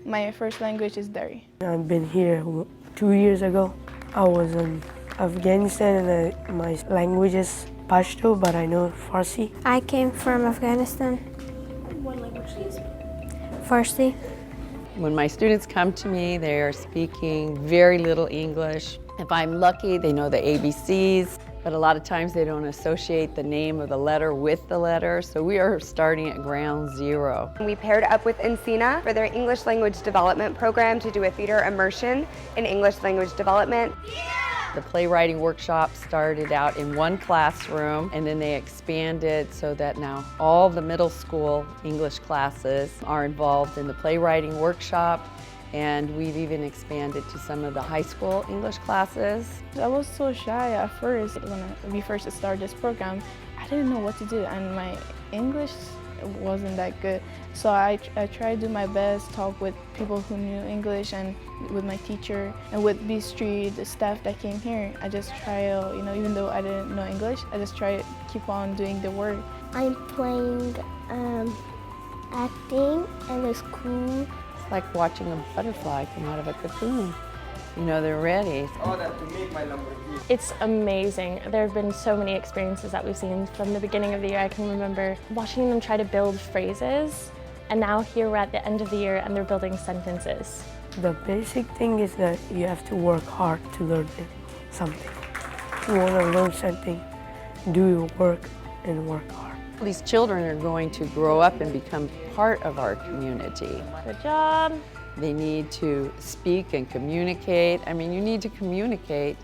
My first language is Dari. I've been here 2 years ago. I was in Afghanistan and my language is Pashto, but I know Farsi. I came from Afghanistan. What language do you speak? Farsi. When my students come to me, they are speaking very little English. If I'm lucky, they know the ABCs, but a lot of times they don't associate the name of the letter with the letter, so we are starting at ground zero. We paired up with Encina for their English language development program to do a theater immersion in English language development. The playwriting workshop started out in one classroom, and then they expanded so that now all the middle school English classes are involved in the playwriting workshop, and we've even expanded to some of the high school English classes. I was so shy at first. When we first started this program, I didn't know what to do, and my English wasn't that good. So I tried to do my best, talk with people who knew English and with my teacher and with B Street, the staff that came here. I just try, even though I didn't know English, I just try to keep on doing the work. I'm playing acting and it's cool. It's like watching a butterfly come out of a cocoon. You know, they're ready. It's amazing. There have been so many experiences that we've seen from the beginning of the year. I can remember watching them try to build phrases, and now here we're at the end of the year and they're building sentences. The basic thing is that you have to work hard to learn something. If you want to learn something, do your work and work hard. These children are going to grow up and become part of our community. Good job. They need to speak and communicate. I mean, you need to communicate,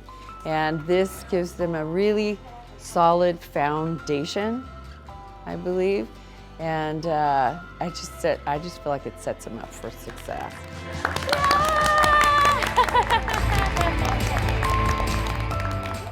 and this gives them a really solid foundation, I believe. And I just feel like it sets them up for success.